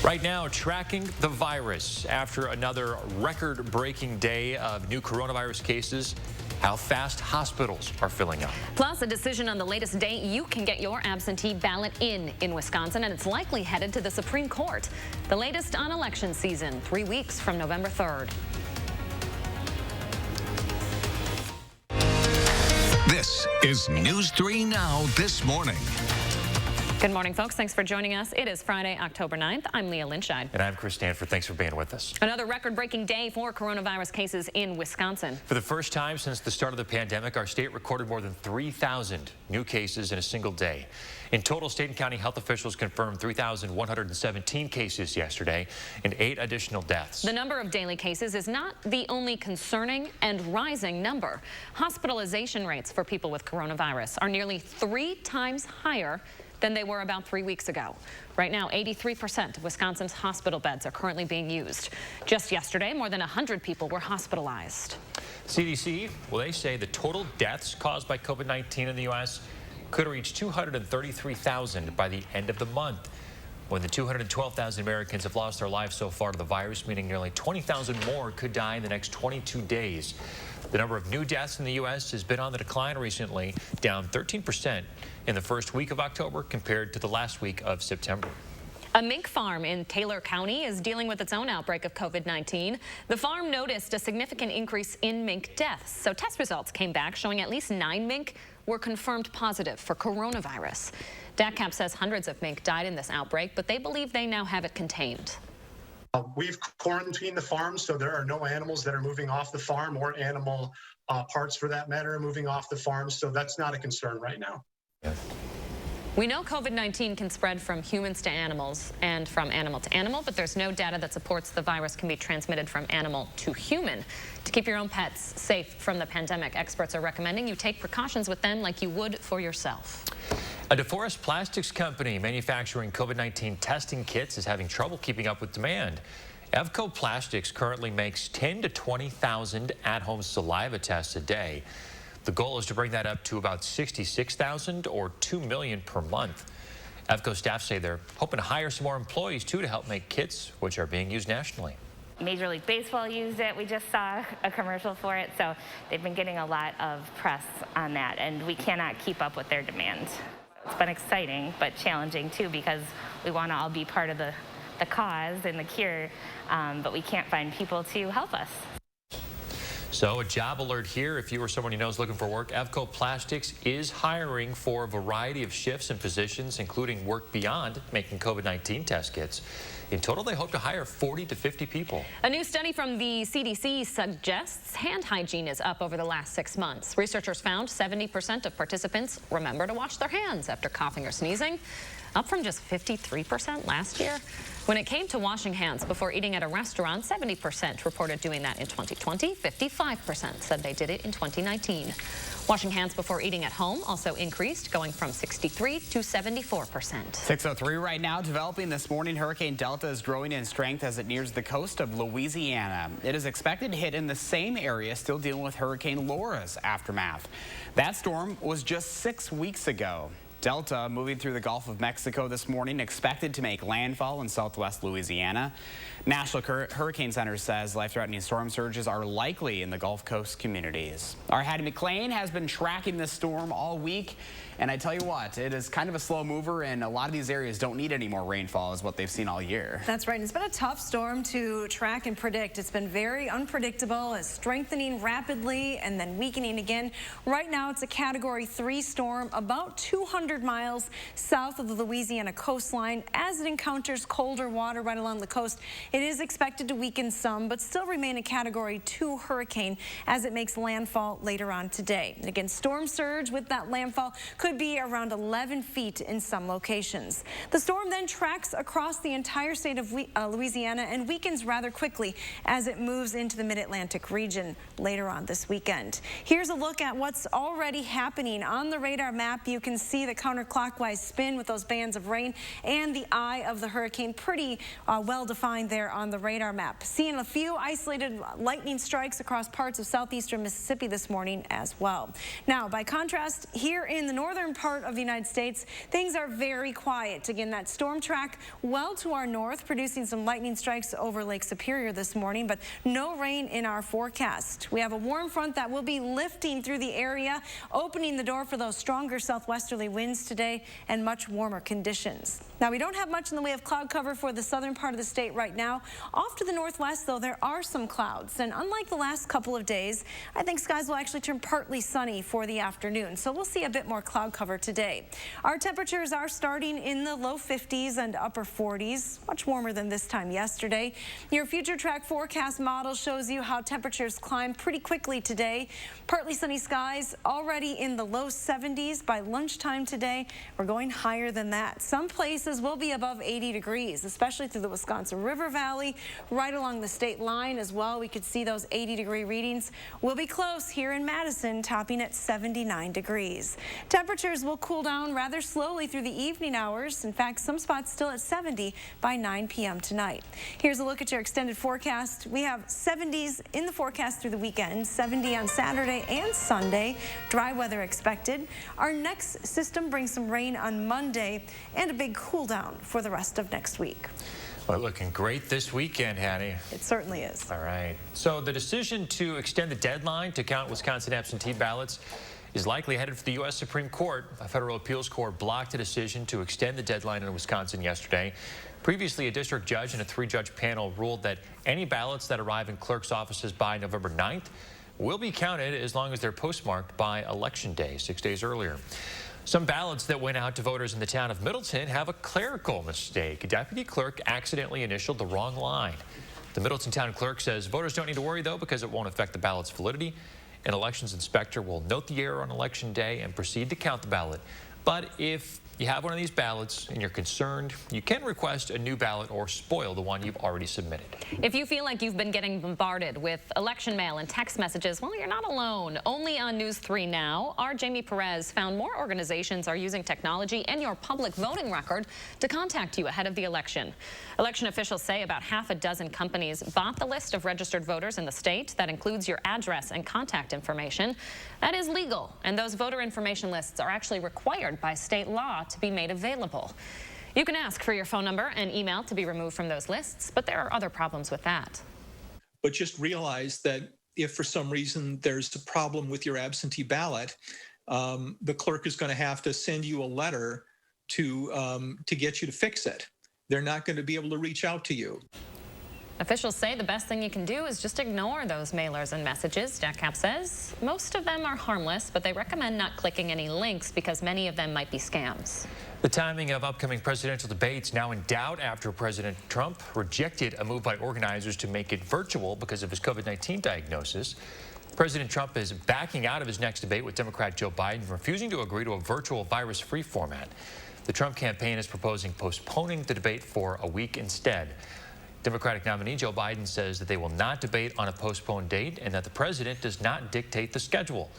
Right now, tracking the virus after another record-breaking day of new coronavirus cases, how fast hospitals are filling up. Plus, a decision on the latest date you can get your absentee ballot in Wisconsin, and it's likely headed to the Supreme Court. The latest on election season, 3 weeks from November 3rd. This is News 3 Now this morning. Good morning, folks. Thanks for joining us. It is Friday, October 9th. I'm Leah Lynchide. And I'm Chris Stanford. Thanks for being with us. Another record-breaking day for coronavirus cases in Wisconsin. For the first time since the start of the pandemic, our state recorded more than 3,000 new cases in a single day. In total, state and county health officials confirmed 3,117 cases yesterday and 8 additional deaths. The number of daily cases is not the only concerning and rising number. Hospitalization rates for people with coronavirus are nearly 3 times higher than they were about 3 weeks ago. Right now, 83% of Wisconsin's hospital beds are currently being used. Just yesterday, more than 100 people were hospitalized. CDC, well, they say the total deaths caused by COVID-19 in the U.S. could reach 233,000 by the end of the month. More than 212,000 Americans have lost their lives so far to the virus, meaning nearly 20,000 more could die in the next 22 days. The number of new deaths in the U.S. has been on the decline recently, down 13% in the first week of October compared to the last week of September. A mink farm in Taylor County is dealing with its own outbreak of COVID-19. The farm noticed a significant increase in mink deaths, so test results came back showing at least 9 mink were confirmed positive for coronavirus. DACCAP says hundreds of mink died in this outbreak, but they believe they now have it contained. We've quarantined the farm, so there are no animals that are moving off the farm or animal parts for that matter are moving off the farm, so that's not a concern right now. Yeah. We know COVID-19 can spread from humans to animals and from animal to animal, but there's no data that supports the virus can be transmitted from animal to human. To keep your own pets safe from the pandemic, experts are recommending you take precautions with them like you would for yourself. A DeForest Plastics company manufacturing COVID-19 testing kits is having trouble keeping up with demand. Evco Plastics currently makes 10 to 20,000 at-home saliva tests a day. The goal is to bring that up to about 66,000 or 2 million per month. Evco staff say they're hoping to hire some more employees, too, to help make kits, which are being used nationally. Major League Baseball used it. We just saw a commercial for it, so they've been getting a lot of press on that, and we cannot keep up with their demand. It's been exciting, but challenging, too, because we want to all be part of the cause and the cure, but we can't find people to help us. So a job alert here. If you or someone you know is looking for work, Evco Plastics is hiring for a variety of shifts and positions, including work beyond making COVID-19 test kits. In total, they hope to hire 40 to 50 people. A new study from the CDC suggests hand hygiene is up over the last 6 months. Researchers found 70% of participants remember to wash their hands after coughing or sneezing, up from just 53% last year. When it came to washing hands before eating at a restaurant, 70% reported doing that in 2020. 55% said they did it in 2019. Washing hands before eating at home also increased, going from 63 to 74%. 6:03 right now. Developing this morning, Hurricane Delta is growing in strength as it nears the coast of Louisiana. It is expected to hit in the same area, still dealing with Hurricane Laura's aftermath. That storm was just 6 weeks ago. Delta moving through the Gulf of Mexico this morning, expected to make landfall in southwest Louisiana. National Hurricane Center says life-threatening storm surges are likely in the Gulf Coast communities. Our Hattie McLean has been tracking this storm all week, and I tell you what, it is kind of a slow mover, and a lot of these areas don't need any more rainfall is what they've seen all year. That's right. It's been a tough storm to track and predict. It's been very unpredictable. It's strengthening rapidly and then weakening again. Right now, it's a Category 3 storm about 200 miles south of the Louisiana coastline. As it encounters colder water right along the coast, it is expected to weaken some, but still remain a Category 2 hurricane as it makes landfall later on today. And again, storm surge with that landfall could be around 11 feet in some locations. The storm then tracks across the entire state of Louisiana and weakens rather quickly as it moves into the mid-Atlantic region later on this weekend. Here's a look at what's already happening on the radar map. You can see the counterclockwise spin with those bands of rain and the eye of the hurricane pretty well defined there on the radar map. Seeing a few isolated lightning strikes across parts of southeastern Mississippi this morning as well. Now, by contrast, here in the northern southern part of the United States, things are very quiet. Again, that storm track well to our north, producing some lightning strikes over Lake Superior this morning, but no rain in our forecast. We have a warm front that will be lifting through the area, opening the door for those stronger southwesterly winds today and much warmer conditions. Now, we don't have much in the way of cloud cover for the southern part of the state right now. Off to the northwest, though, there are some clouds, and unlike the last couple of days, I think skies will actually turn partly sunny for the afternoon, so we'll see a bit more cloud cover today. Our temperatures are starting in the low 50s and upper 40s, much warmer than this time yesterday. Your future track forecast model shows you how temperatures climb pretty quickly today. Partly sunny skies already in the low 70s by lunchtime today. We're going higher than that. Some places will be above 80 degrees, especially through the Wisconsin River Valley, right along the state line as well. We could see those 80-degree readings. We'll be close here in Madison, topping at 79 degrees. Temperatures will cool down rather slowly through the evening hours. In fact, some spots still at 70 by 9 p.m. tonight. Here's a look at your extended forecast. We have 70s in the forecast through the weekend, 70 on Saturday and Sunday. Dry weather expected. Our next system brings some rain on Monday and a big cool down for the rest of next week. Well, looking great this weekend, Hattie. It certainly is. All right. So the decision to extend the deadline to count Wisconsin absentee ballots is likely headed for the U.S. Supreme Court. A federal appeals court blocked a decision to extend the deadline in Wisconsin yesterday. Previously, a district judge and a 3-judge panel ruled that any ballots that arrive in clerks' offices by November 9th will be counted as long as they're postmarked by Election Day, 6 days earlier. Some ballots that went out to voters in the town of Middleton have a clerical mistake. A deputy clerk accidentally initialed the wrong line. The Middleton town clerk says voters don't need to worry, though, because it won't affect the ballot's validity. An elections inspector will note the error on Election Day and proceed to count the ballot. But if you have one of these ballots and you're concerned, you can request a new ballot or spoil the one you've already submitted. If you feel like you've been getting bombarded with election mail and text messages, well, you're not alone. Only on News 3 Now, our Jamie Perez found more organizations are using technology and your public voting record to contact you ahead of the election. Election officials say about half a dozen companies bought the list of registered voters in the state. That includes your address and contact information. That is legal, and those voter information lists are actually required by state law to be made available. You can ask for your phone number and email to be removed from those lists, but there are other problems with that. But just realize that if for some reason there's a problem with your absentee ballot, the clerk is going to have to send you a letter to get you to fix it. They're not going to be able to reach out to you. Officials say the best thing you can do is just ignore those mailers and messages. DACAP says most of them are harmless, but they recommend not clicking any links because many of them might be scams. The timing of upcoming presidential debates now in doubt after President Trump rejected a move by organizers to make it virtual because of his COVID-19 diagnosis. President Trump is backing out of his next debate with Democrat Joe Biden, refusing to agree to a virtual virus-free format. The Trump campaign is proposing postponing the debate for a week instead. Democratic nominee Joe Biden says that they will not debate on a postponed date and that the president does not dictate the schedule.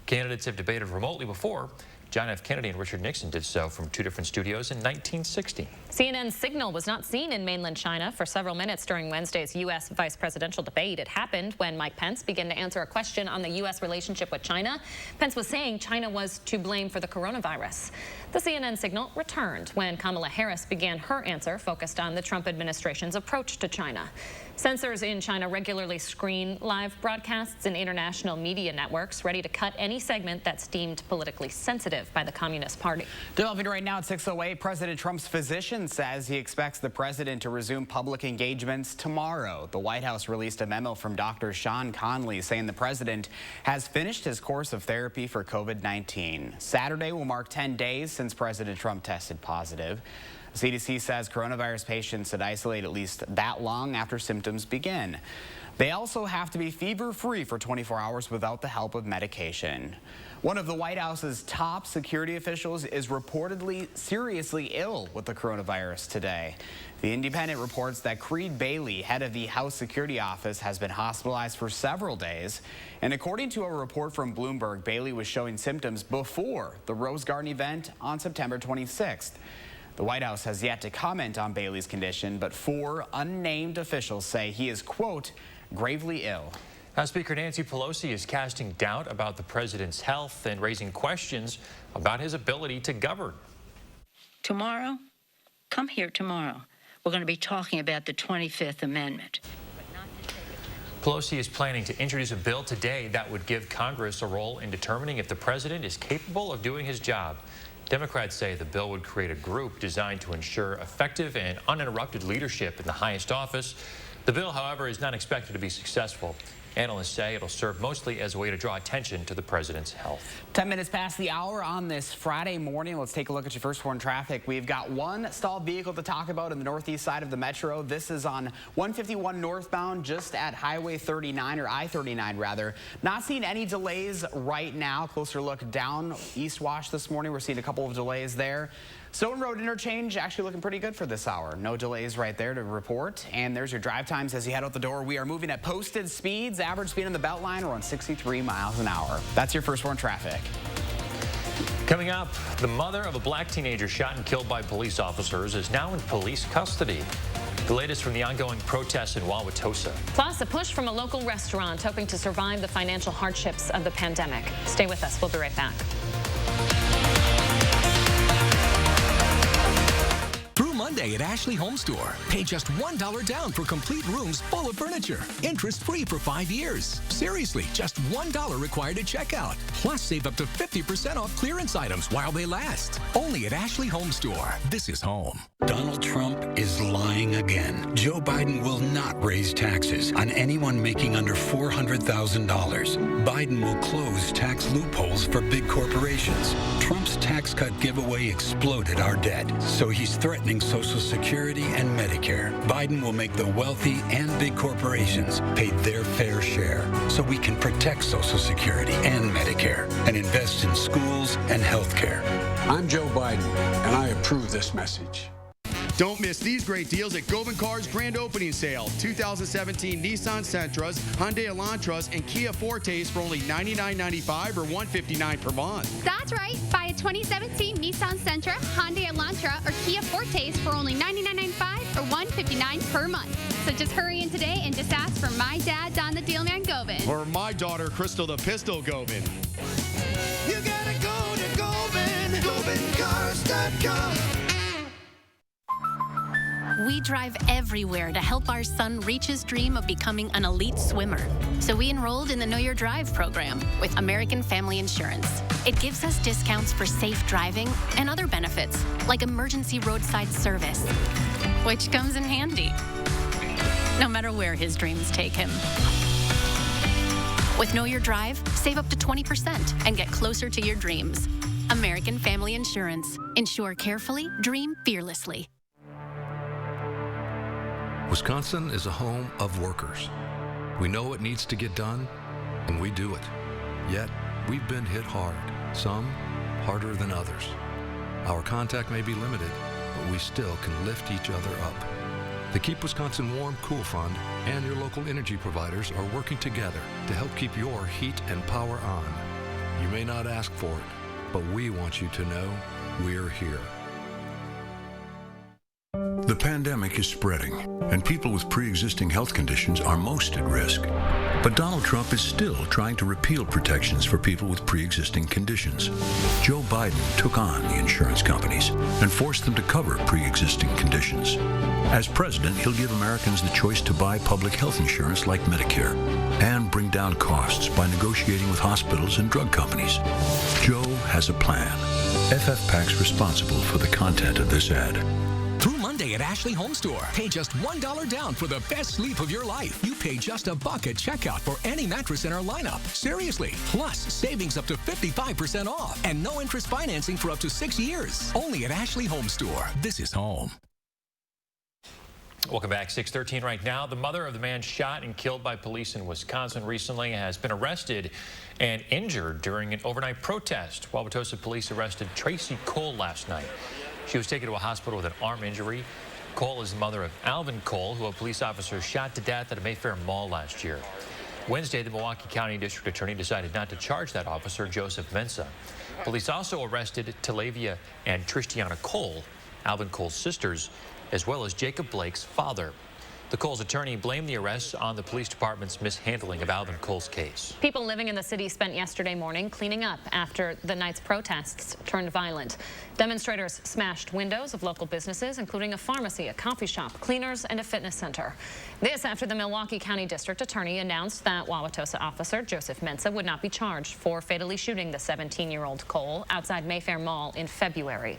Candidates have debated remotely before. John F. Kennedy and Richard Nixon did so from 2 different studios in 1960. CNN's signal was not seen in mainland China for several minutes during Wednesday's U.S. vice presidential debate. It happened when Mike Pence began to answer a question on the U.S. relationship with China. Pence was saying China was to blame for the coronavirus. The CNN signal returned when Kamala Harris began her answer focused on the Trump administration's approach to China. Censors in China regularly screen live broadcasts in international media networks, ready to cut any segment that's deemed politically sensitive by the Communist Party. Developing right now at 6:08, President Trump's physician says he expects the president to resume public engagements tomorrow. The White House released a memo from Dr. Sean Conley saying the president has finished his course of therapy for COVID-19. Saturday will mark 10 days since President Trump tested positive. The CDC says coronavirus patients should isolate at least that long after symptoms begin. They also have to be fever-free for 24 hours without the help of medication. One of the White House's top security officials is reportedly seriously ill with the coronavirus today. The Independent reports that Creed Bailey, head of the House Security Office, has been hospitalized for several days. And according to a report from Bloomberg, Bailey was showing symptoms before the Rose Garden event on September 26th. The White House has yet to comment on Bailey's condition, but 4 unnamed officials say he is, quote, gravely ill. House Speaker Nancy Pelosi is casting doubt about the president's health and raising questions about his ability to govern. Tomorrow, come here tomorrow. We're going to be talking about the 25th Amendment. Pelosi is planning to introduce a bill today that would give Congress a role in determining if the president is capable of doing his job. Democrats say the bill would create a group designed to ensure effective and uninterrupted leadership in the highest office. The bill, however, is not expected to be successful. Analysts say it'll serve mostly as a way to draw attention to the president's health. 10 minutes past the hour on this Friday morning. Let's take a look at your first one traffic. We've got one stalled vehicle to talk about in the northeast side of the metro. This is on 151 northbound, just at Highway 39, or I-39 rather. Not seeing any delays right now. Closer look down East Wash this morning. We're seeing a couple of delays there. Stone Road interchange actually looking pretty good for this hour. No delays right there to report. And there's your drive times as you head out the door. We are moving at posted speeds. Average speed on the Beltline around 63 miles an hour. That's your first one traffic. Coming up, the mother of a black teenager shot and killed by police officers is now in police custody. The latest from the ongoing protests in Wauwatosa. Plus, a push from a local restaurant hoping to survive the financial hardships of the pandemic. Stay with us. We'll be right back. Monday at Ashley Home Store. Pay just $1 down for complete rooms full of furniture. Interest-free for 5 years. Seriously, just $1 required to check out. Plus, save up to 50% off clearance items while they last. Only at Ashley Home Store. This is home. Donald Trump is lying again. Joe Biden will not raise taxes on anyone making under $400,000. Biden will close tax loopholes for big corporations. Trump's tax cut giveaway exploded our debt, so he's threatening Social Security and Medicare. Biden will make the wealthy and big corporations pay their fair share so we can protect Social Security and Medicare and invest in schools and health care. I'm Joe Biden, and I approve this message. Don't miss these great deals at Gobin Cars Grand Opening Sale. 2017 Nissan Sentras, Hyundai Elantras, and Kia Fortes for only $99.95 or $159 per month. That's right. Buy a 2017 Nissan Sentra, Hyundai Elantra, or Kia Fortes for only $99.95 or $159 per month. So just hurry in today and just ask for my dad, Don the Dealman Gobin. Or my daughter, Crystal the Pistol Gobin. You gotta go to Gobin, GobinCars.com. We drive everywhere to help our son reach his dream of becoming an elite swimmer. So we enrolled in the Know Your Drive program with American Family Insurance. It gives us discounts for safe driving and other benefits, like emergency roadside service, which comes in handy, no matter where his dreams take him. With Know Your Drive, save up to 20% and get closer to your dreams. American Family Insurance. Insure carefully, dream fearlessly. Wisconsin is a home of workers. We know it needs to get done, and we do it. Yet, we've been hit hard, some harder than others. Our contact may be limited, but we still can lift each other up. The Keep Wisconsin Warm Cool Fund and your local energy providers are working together to help keep your heat and power on. You may not ask for it, but we want you to know we're here. The pandemic is spreading, and people with pre-existing health conditions are most at risk. But Donald Trump is still trying to repeal protections for people with pre-existing conditions. Joe Biden took on the insurance companies and forced them to cover pre-existing conditions. As president, he'll give Americans the choice to buy public health insurance like Medicare and bring down costs by negotiating with hospitals and drug companies. Joe has a plan. FFPAC's responsible for the content of this ad. Through Monday at Ashley Home Store. Pay just $1 down for the best sleep of your life. You pay just $1 at checkout for any mattress in our lineup. Seriously. Plus, savings up to 55% off. And no interest financing for up to 6 years. Only at Ashley Home Store. This is home. Welcome back. 6:13 right now. The mother of the man shot and killed by police in Wisconsin recently has been arrested and injured during an overnight protest. Wauwatosa police arrested Tracy Cole last night. She was taken to a hospital with an arm injury. Cole is the mother of Alvin Cole, who a police officer shot to death at a Mayfair mall last year. Wednesday, the Milwaukee County District Attorney decided not to charge that officer, Joseph Mensa. Police also arrested Talavia and Tristiana Cole, Alvin Cole's sisters, as well as Jacob Blake's father. The Coles attorney blamed the arrests on the police department's mishandling of Alvin Cole's case. People living in the city spent yesterday morning cleaning up after the night's protests turned violent. Demonstrators smashed windows of local businesses, including a pharmacy, a coffee shop, cleaners, and a fitness center. This after the Milwaukee County District Attorney announced that Wauwatosa officer Joseph Mensah would not be charged for fatally shooting the 17-year-old Cole outside Mayfair Mall in February.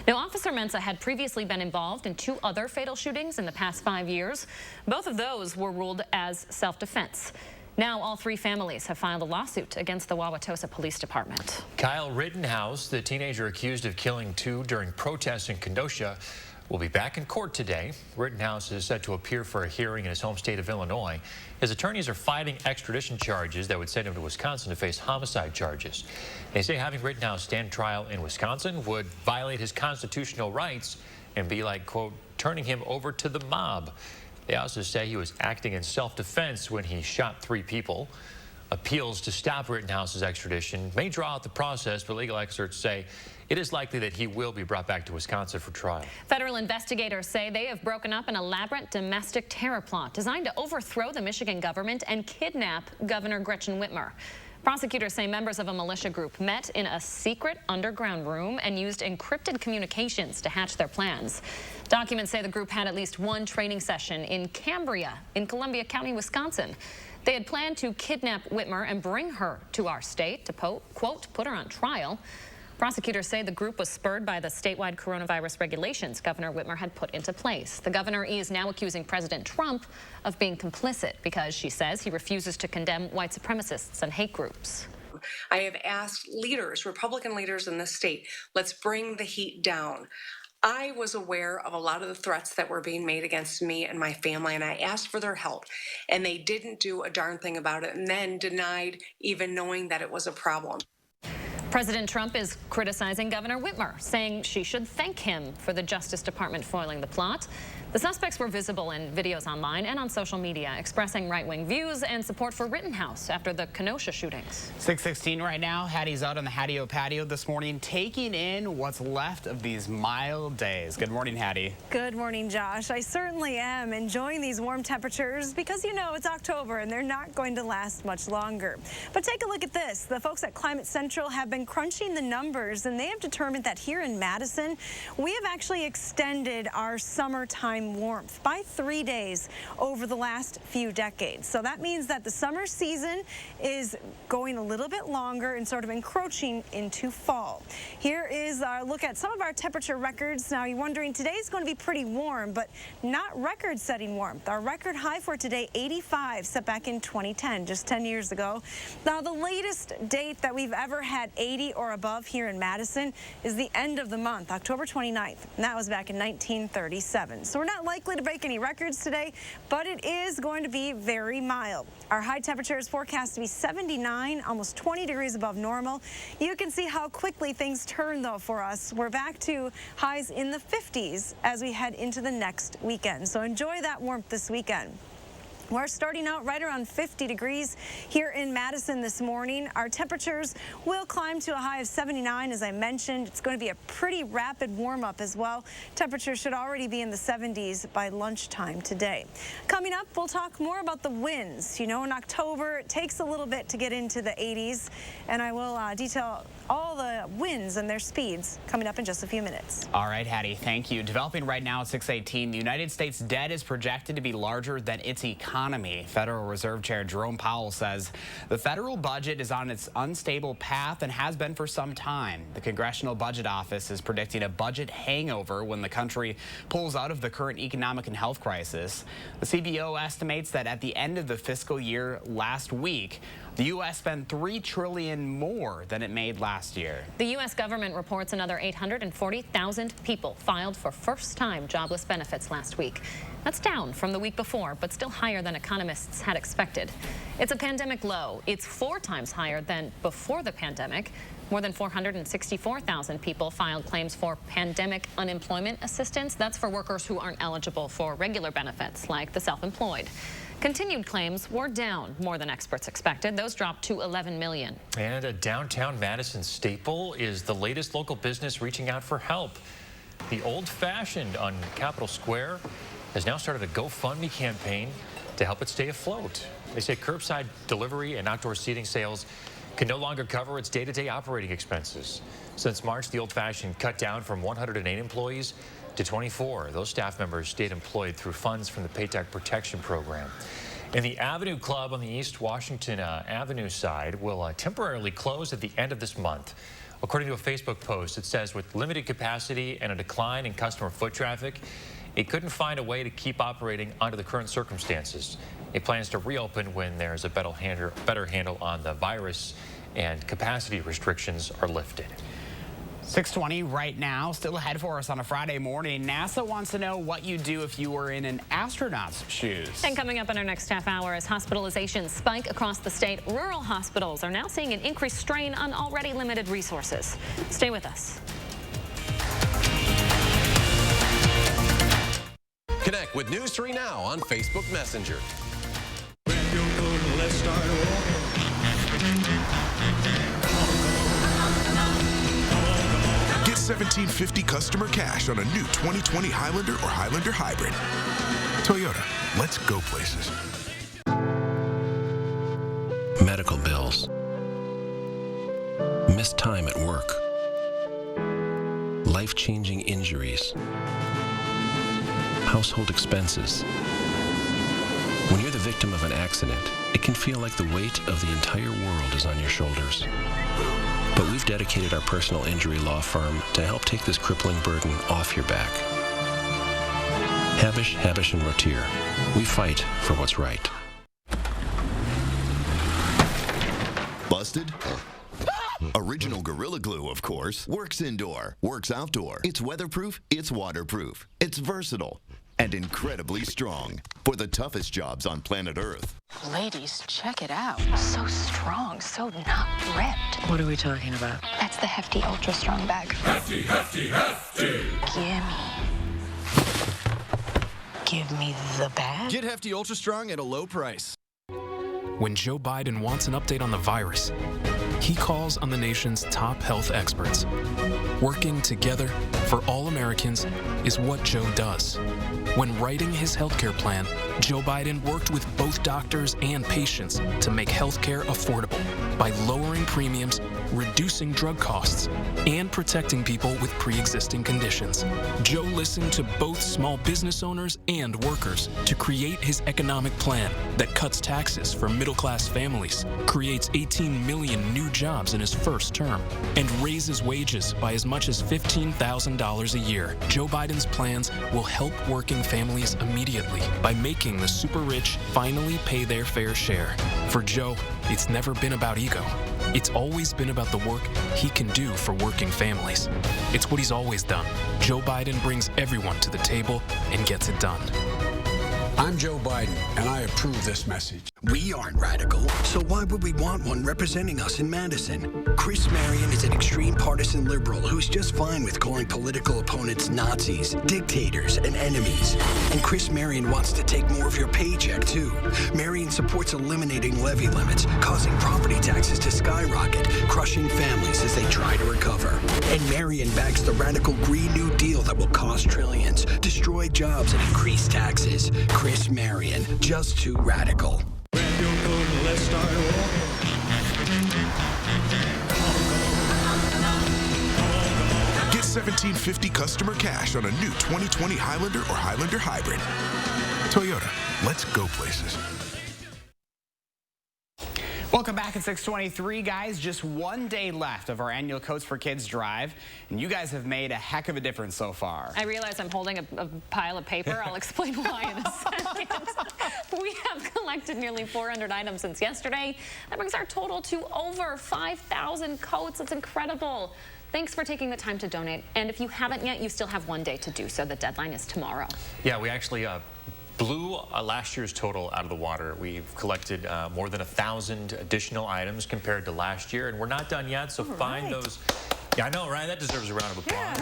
Now, Officer Mensah had previously been involved in 2 other fatal shootings in the past 5 years. Both of those were ruled as self-defense. Now, all 3 families have filed a lawsuit against the Wauwatosa Police Department. Kyle Rittenhouse, the teenager accused of killing 2 during protests in Kenosha, will be back in court today. Rittenhouse is set to appear for a hearing in his home state of Illinois. His attorneys are fighting extradition charges that would send him to Wisconsin to face homicide charges. They say having Rittenhouse stand trial in Wisconsin would violate his constitutional rights and be like, quote, turning him over to the mob. They also say he was acting in self-defense when he shot 3 people. Appeals to stop Rittenhouse's extradition may draw out the process, but legal experts say it is likely that he will be brought back to Wisconsin for trial. Federal investigators say they have broken up an elaborate domestic terror plot designed to overthrow the Michigan government and kidnap Governor Gretchen Whitmer. Prosecutors say members of a militia group met in a secret underground room and used encrypted communications to hatch their plans. Documents say the group had at least 1 training session in Cambria in Columbia County, Wisconsin. They had planned to kidnap Whitmer and bring her to our state to, quote, put her on trial. Prosecutors say the group was spurred by the statewide coronavirus regulations Governor Whitmer had put into place. The governor is now accusing President Trump of being complicit because she says he refuses to condemn white supremacists and hate groups. I have asked leaders, Republican leaders in the state, let's bring the heat down. I was aware of a lot of the threats that were being made against me and my family, and I asked for their help, and they didn't do a darn thing about it, and then denied even knowing that it was a problem. President Trump is criticizing Governor Whitmer, saying she should thank him for the Justice Department foiling the plot. The suspects were visible in videos online and on social media, expressing right-wing views and support for Rittenhouse after the Kenosha shootings. 6:16 right now. Hattie's out on the Hattie-O patio this morning, taking in what's left of these mild days. Good morning, Hattie. Good morning, Josh. I certainly am enjoying these warm temperatures because, you know, it's October and they're not going to last much longer. But take a look at this. The folks at Climate Central have been crunching the numbers, and they have determined that here in Madison, we have actually extended our summertime warmth by 3 days over the last few decades. So that means that the summer season is going a little bit longer and sort of encroaching into fall. Here is our look at some of our temperature records. Now you're wondering, today's going to be pretty warm, but not record-setting warmth. Our record high for today, 85, set back in 2010, just 10 years ago. Now the latest date that we've ever had 80 or above here in Madison is the end of the month, October 29th, and that was back in 1937. So we're not likely to break any records today, but it is going to be very mild. Our high temperature is forecast to be 79, almost 20 degrees above normal. You can see how quickly things turn, though, for us. We're back to highs in the 50s as we head into the next weekend. So enjoy that warmth this weekend. We're starting out right around 50 degrees here in Madison this morning. Our temperatures will climb to a high of 79, as I mentioned. It's going to be a pretty rapid warm-up as well. Temperatures should already be in the 70s by lunchtime today. Coming up, we'll talk more about the winds. You know, in October, it takes a little bit to get into the 80s, and I will detail all the winds and their speeds coming up in just a few minutes. All right, Hattie, thank you. Developing right now at 6:18, the United States debt is projected to be larger than its economy. Federal Reserve Chair Jerome Powell says the federal budget is on its unstable path and has been for some time. The Congressional Budget Office is predicting a budget hangover when the country pulls out of the current economic and health crisis. The CBO estimates that at the end of the fiscal year last week, the U.S. spent $3 trillion more than it made last year. The U.S. government reports another 840,000 people filed for first-time jobless benefits last week. That's down from the week before, but still higher than economists had expected. It's a pandemic low. It's 4 times higher than before the pandemic. More than 464,000 people filed claims for pandemic unemployment assistance. That's for workers who aren't eligible for regular benefits, like the self-employed. Continued claims were down more than experts expected. Those dropped to 11 million. And a downtown Madison staple is the latest local business reaching out for help. The Old Fashioned on Capitol Square has now started a GoFundMe campaign to help it stay afloat. They say curbside delivery and outdoor seating sales can no longer cover its day-to-day operating expenses. Since March, the old-fashioned cut down from 108 employees to 24. Those staff members stayed employed through funds from the Paycheck Protection Program. And the Avenue Club on the East Washington Avenue side will temporarily close at the end of this month. According to a Facebook post, it says with limited capacity and a decline in customer foot traffic, it couldn't find a way to keep operating under the current circumstances. It plans to reopen when there's a better handle on the virus and capacity restrictions are lifted. 6:20 right now, still ahead for us on a Friday morning. NASA wants to know what you'd do if you were in an astronaut's shoes. And coming up in our next half hour, as hospitalizations spike across the state, rural hospitals are now seeing an increased strain on already limited resources. Stay with us. Connect with News 3 Now on Facebook Messenger. Get $1,750 customer cash on a new 2020 Highlander or Highlander Hybrid. Toyota, let's go places. Medical bills. Missed time at work. Life-changing injuries. Household expenses. When you're the victim of an accident, it can feel like the weight of the entire world is on your shoulders. But we've dedicated our personal injury law firm to help take this crippling burden off your back. Habish, Habish & Rotier. We fight for what's right. Busted? Original Gorilla Glue, of course. Works indoor, works outdoor. It's weatherproof, it's waterproof. It's versatile and incredibly strong for the toughest jobs on planet Earth. Ladies, check it out. So strong, so not ripped. What are we talking about? That's the Hefty Ultra Strong bag. Hefty, hefty, hefty. Give me the bag. Get Hefty Ultra Strong at a low price. When Joe Biden wants an update on the virus, he calls on the nation's top health experts. Working together for all Americans is what Joe does. When writing his healthcare plan, Joe Biden worked with both doctors and patients to make healthcare affordable by lowering premiums, reducing drug costs, and protecting people with pre-existing conditions. Joe listened to both small business owners and workers to create his economic plan that cuts taxes for middle-class families, creates 18 million new jobs in his first term, and raises wages by as much as $15,000 a year. Joe Biden's plans will help working families immediately by making the super rich finally pay their fair share. For Joe, it's never been about ego. It's always been about the work he can do for working families. It's what he's always done. Joe Biden brings everyone to the table and gets it done. I'm Joe Biden, and I approve this message. We aren't radical, so why would we want one representing us in Madison? Chris Marion is an extreme partisan liberal who's just fine with calling political opponents Nazis, dictators, and enemies. And Chris Marion wants to take more of your paycheck, too. Marion supports eliminating levy limits, causing property taxes to skyrocket, crushing families as they try to recover. And Marion backs the radical Green New Deal that will cost trillions, destroy jobs, and increase taxes. Chris Marion, just too radical. Let's start Get $1,750 customer cash on a new 2020 Highlander or Highlander Hybrid. Toyota, let's go places. Welcome back at 6:23, guys. Just one day left of our annual Coats for Kids drive, and you guys have made a heck of a difference so far. I realize I'm holding a pile of paper. I'll explain why in a second. We have collected nearly 400 items since yesterday. That brings our total to over 5,000 coats. It's incredible. Thanks for taking the time to donate. And if you haven't yet, you still have one day to do so. The deadline is tomorrow. Yeah, we actually blew last year's total out of the water. We've collected more than 1,000 additional items compared to last year, and we're not done yet, so find those. Yeah, I know, right? That deserves a round of applause.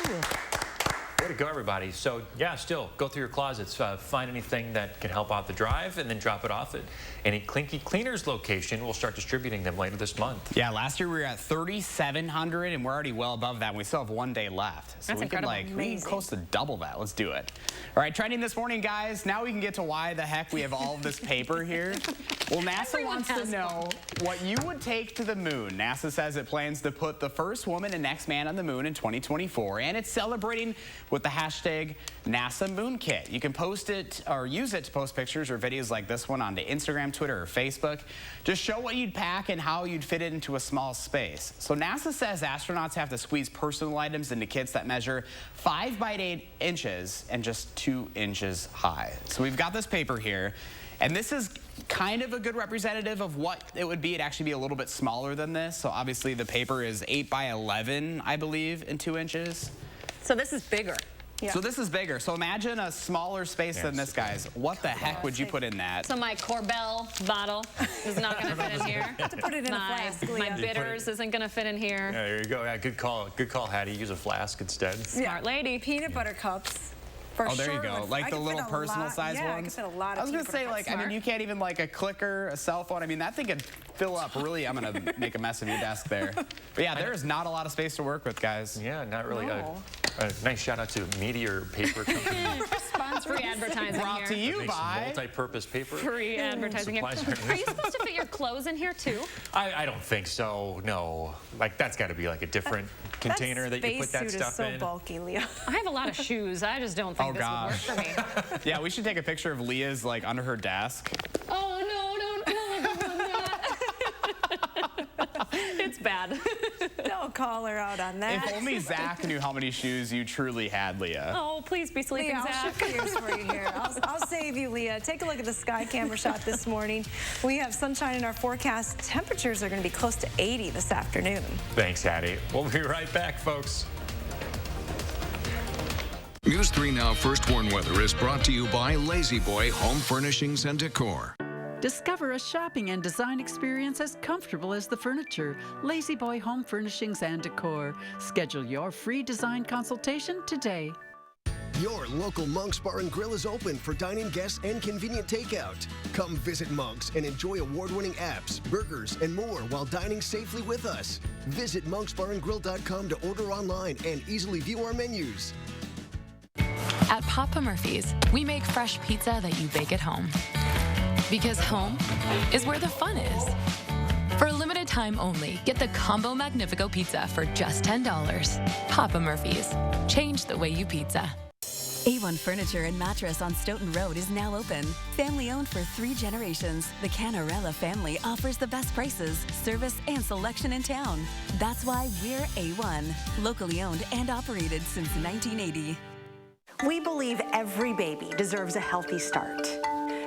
Yeah. Way to you go, everybody. So, yeah, still, go through your closets, find anything that can help out the drive, and then drop it off at any Clinky Cleaners location. We'll start distributing them later this month. Yeah, last year we were at 3,700, and we're already well above that. We still have 1 day left. So That's we incredible. can close to double that. Let's do it. All right, trending this morning, guys. Now we can get to why the heck we have all of this paper here. Well, NASA wants to know what you would take to the moon. NASA says it plans to put the first woman and next man on the moon in 2024, and it's celebrating with the hashtag NASA Moon Kit. You can post it or use it to post pictures or videos like this one onto Instagram, Twitter, or Facebook. Just show what you'd pack and how you'd fit it into a small space. So NASA says astronauts have to squeeze personal items into kits that measure 5 by 8 inches and just 2 inches high. So we've got this paper here, and this is kind of a good representative of what it would be. It'd actually be a little bit smaller than this. So obviously the paper is 8 by 11, I believe, in 2 inches. So this is bigger. Yeah. So this is bigger. So imagine a smaller space than this, guys. What the heck would you put in that? So my Corbel bottle is not going to fit in here. To put it in a flask, My bitters isn't going to fit in here. Yeah, there you go. Yeah, good call, Hattie. Use a flask instead. Smart lady. Peanut butter cups. For there sure. you go. Like the little personal size ones? Yeah, I ones? could fit a lot of I was going to say, like, I mean, you can't even, like, a clicker, a cell phone. I mean, that thing could fill up. Really, I'm going to make a mess of your desk there. But, yeah, there is not a lot of space to work with, guys. Yeah, not really. No. A nice shout out to Meteor Paper Company. Free advertising Brought here. to you Makes by multi-purpose paper. Free advertising here. Supplies Are you supposed to fit your clothes in here too? I don't think so. No, like that's got to be like a different container that you put that stuff is so in. bulky, Leah. I have a lot of shoes. I just don't think this would work for me. Yeah, we should take a picture of Leah's, like, under her desk. Oh, no, it's bad. Don't call her out on that. If only Zach knew how many shoes you truly had, Leah. Oh, please be sleeping, Leah, Zach. I'll shift gears for you here. I'll save you, Leah. Take a look at the sky camera shot this morning. We have sunshine in our forecast. Temperatures are going to be close to 80 this afternoon. Thanks, Hattie. We'll be right back, folks. News 3 Now First Warn Weather is brought to you by Lazy Boy Home Furnishings and Decor. Discover a shopping and design experience as comfortable as the furniture. Lazy Boy Home Furnishings and Decor. Schedule your free design consultation today. Your local Monk's Bar and Grill is open for dine-in guests and convenient takeout. Come visit Monk's and enjoy award-winning apps, burgers, and more while dining safely with us. Visit monksbarandgrill.com to order online and easily view our menus. At Papa Murphy's, we make fresh pizza that you bake at home. Because home is where the fun is. For a limited time only, get the Combo Magnifico Pizza for just $10. Papa Murphy's. Change the way you pizza. A1 Furniture and Mattress on Stoughton Road is now open. Family owned for 3 generations, the Canarella family offers the best prices, service, and selection in town. That's why we're A1, locally owned and operated since 1980. We believe every baby deserves a healthy start.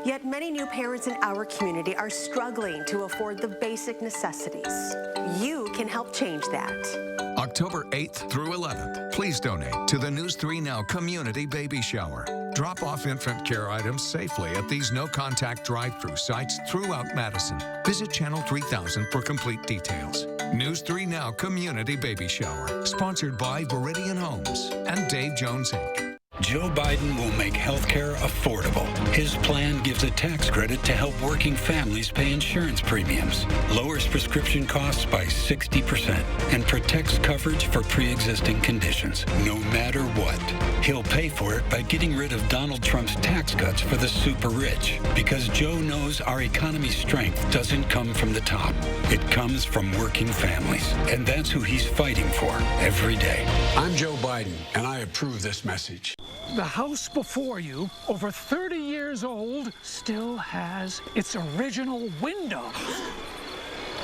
Yet many new parents in our community are struggling to afford the basic necessities. You can help change that. October 8th through 11th, please donate to the News 3 Now Community Baby Shower. Drop off infant care items safely at these no-contact drive-through sites throughout Madison. Visit Channel 3000 for complete details. News 3 Now Community Baby Shower, sponsored by Viridian Homes and Dave Jones Inc. Joe Biden will make health care affordable. His plan gives a tax credit to help working families pay insurance premiums, lowers prescription costs by 60%, and protects coverage for pre-existing conditions. No matter what, he'll pay for it by getting rid of Donald Trump's tax cuts for the super rich. Because Joe knows our economy's strength doesn't come from the top. It comes from working families. And that's who he's fighting for every day. I'm Joe Biden, and I approve this message. The house before you, over 30 years old, still has its original window.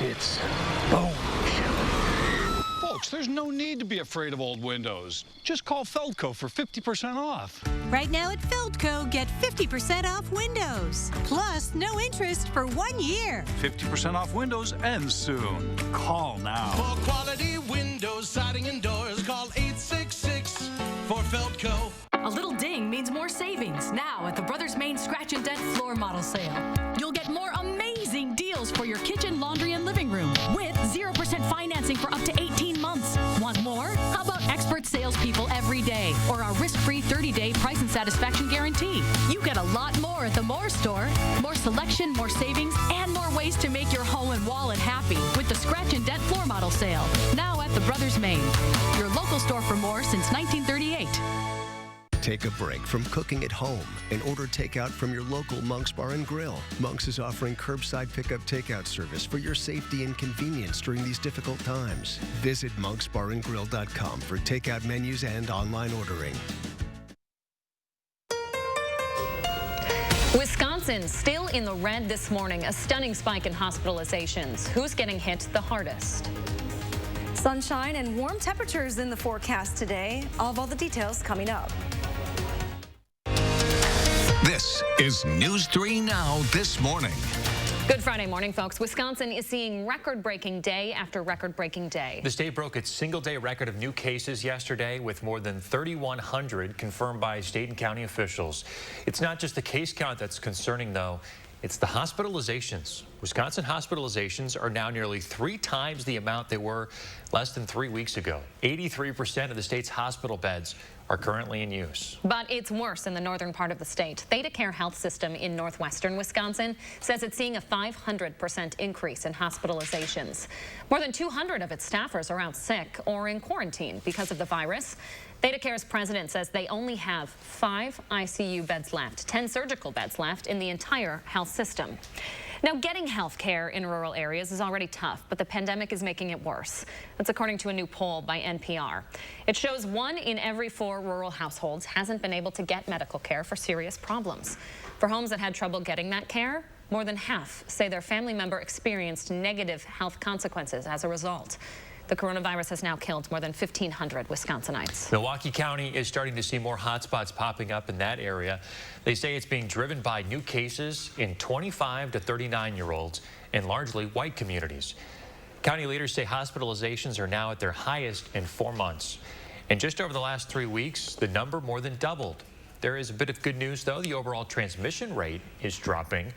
It's bone. Folks, there's no need to be afraid of old windows. Just call Feldco for 50% off. Right now at Feldco, get 50% off windows. Plus, no interest for 1 year. 50% off windows ends soon. Call now. For quality windows, siding, and doors, call 866 for Feldco. A little ding means more savings now at the Brothers Main Scratch and Dent Floor Model Sale. You'll get more amazing deals for your kitchen, laundry, and living room with 0% financing for up to 18 months. Want more? How about expert salespeople every day or a risk-free satisfaction guarantee. You get a lot more at the Moore store. More selection, more savings, and more ways to make your home and wallet happy with the Scratch and Dent floor model sale. Now at the Brothers Main, your local store for more since 1938. Take a break from cooking at home and order takeout from your local Monk's Bar and Grill. Monk's is offering curbside pickup takeout service for your safety and convenience during these difficult times. Visit monksbarandgrill.com for takeout menus and online ordering. Wisconsin still in the red this morning. A stunning spike in hospitalizations. Who's getting hit the hardest? Sunshine and warm temperatures in the forecast today. All the details coming up. This is News 3 Now this morning. Good Friday morning, folks. Wisconsin is seeing record-breaking day after record-breaking day. The state broke its single-day record of new cases yesterday with more than 3,100 confirmed by state and county officials. It's not just the case count that's concerning, though. It's the hospitalizations. Wisconsin hospitalizations are now nearly 3 times the amount they were less than 3 weeks ago. 83% of the state's hospital beds are currently in use. But it's worse in the northern part of the state. ThedaCare Health System in northwestern Wisconsin says it's seeing a 500% increase in hospitalizations. More than 200 of its staffers are out sick or in quarantine because of the virus. ThedaCare's president says they only have 5 ICU beds left, 10 surgical beds left in the entire health system. Now, getting health care in rural areas is already tough, but the pandemic is making it worse. That's according to a new poll by NPR. It shows 1 in every 4 rural households hasn't been able to get medical care for serious problems. For homes that had trouble getting that care, more than half say their family member experienced negative health consequences as a result. The coronavirus has now killed more than 1,500 Wisconsinites. Milwaukee County is starting to see more hotspots popping up in that area. They say it's being driven by new cases in 25 to 39-year-olds in largely white communities. County leaders say hospitalizations are now at their highest in 4 months. And just over the last 3 weeks, the number more than doubled. There is a bit of good news, though. The overall transmission rate is dropping.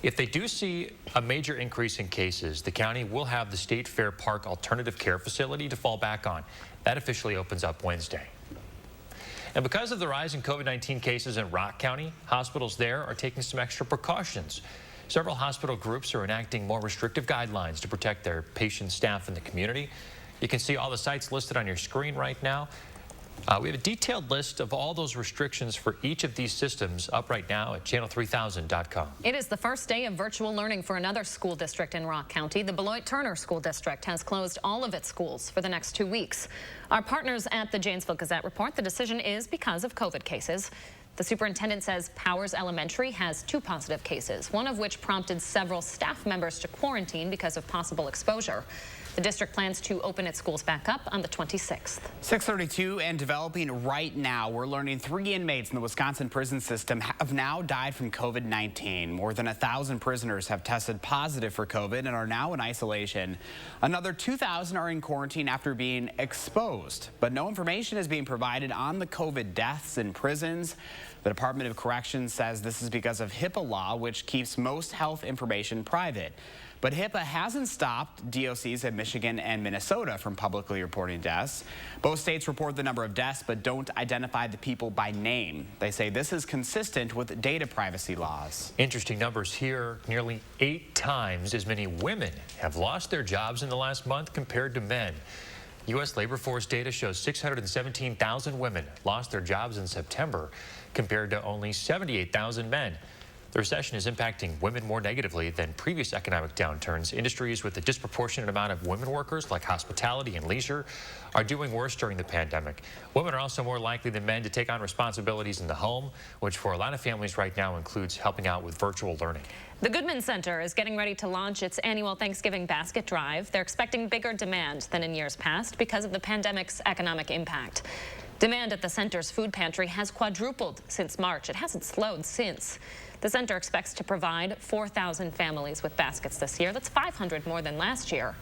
If they do see a major increase in cases, the county will have the State Fair Park Alternative Care Facility to fall back on. That officially opens up Wednesday. And because of the rise in COVID-19 cases in Rock County, hospitals there are taking some extra precautions. Several hospital groups are enacting more restrictive guidelines to protect their patients, staff, and the community. You can see all the sites listed on your screen right now. We have a detailed list of all those restrictions for each of these systems up right now at channel3000.com. It is the first day of virtual learning for another school district in Rock County. The Beloit Turner School District has closed all of its schools for the next 2 weeks. Our partners at the Janesville Gazette report the decision is because of COVID cases. The superintendent says Powers Elementary has 2 positive cases, one of which prompted several staff members to quarantine because of possible exposure. The district plans to open its schools back up on the 26th. 6:32 and developing right now. We're learning 3 inmates in the Wisconsin prison system have now died from COVID-19. More than 1,000 prisoners have tested positive for COVID and are now in isolation. Another 2,000 are in quarantine after being exposed, but no information is being provided on the COVID deaths in prisons. The Department of Corrections says this is because of HIPAA law, which keeps most health information private. But HIPAA hasn't stopped DOCs in Michigan and Minnesota from publicly reporting deaths. Both states report the number of deaths but don't identify the people by name. They say this is consistent with data privacy laws. Interesting numbers here. Nearly 8 times as many women have lost their jobs in the last month compared to men. U.S. labor force data shows 617,000 women lost their jobs in September compared to only 78,000 men. The recession is impacting women more negatively than previous economic downturns. Industries with a disproportionate amount of women workers, like hospitality and leisure, are doing worse during the pandemic. Women are also more likely than men to take on responsibilities in the home, which for a lot of families right now includes helping out with virtual learning. The Goodman Center is getting ready to launch its annual Thanksgiving basket drive. They're expecting bigger demand than in years past because of the pandemic's economic impact. Demand at the center's food pantry has quadrupled since March. It hasn't slowed since. The center expects to provide 4,000 families with baskets this year. That's 500 more than last year.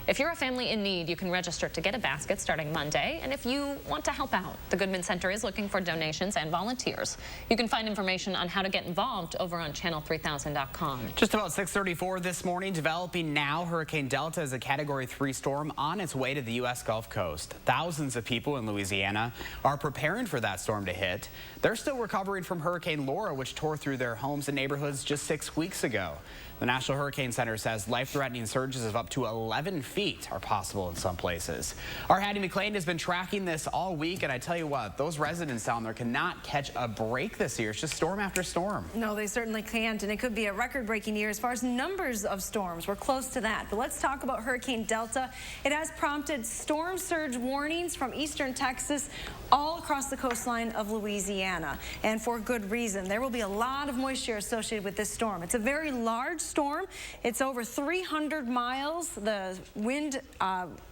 If you're a family in need, you can register to get a basket starting Monday. And if you want to help out, the Goodman Center is looking for donations and volunteers. You can find information on how to get involved over on channel3000.com. Just about 6:34 this morning, developing now, Hurricane Delta is a Category 3 storm on its way to the U.S. Gulf Coast. Thousands of people in Louisiana are preparing for that storm to hit. They're still recovering from Hurricane Laura, which tore through their homes and neighborhoods just 6 weeks ago. The National Hurricane Center says life-threatening surges of up to 11 feet are possible in some places. Our Hattie McLean has been tracking this all week, and I tell you what, those residents down there cannot catch a break this year. It's just storm after storm. No, they certainly can't, and it could be a record-breaking year as far as numbers of storms. We're close to that. But let's talk about Hurricane Delta. It has prompted storm surge warnings from eastern Texas all across the coastline of Louisiana, and for good reason. There will be a lot of moisture associated with this storm. It's a very large storm. It's over 300 miles, the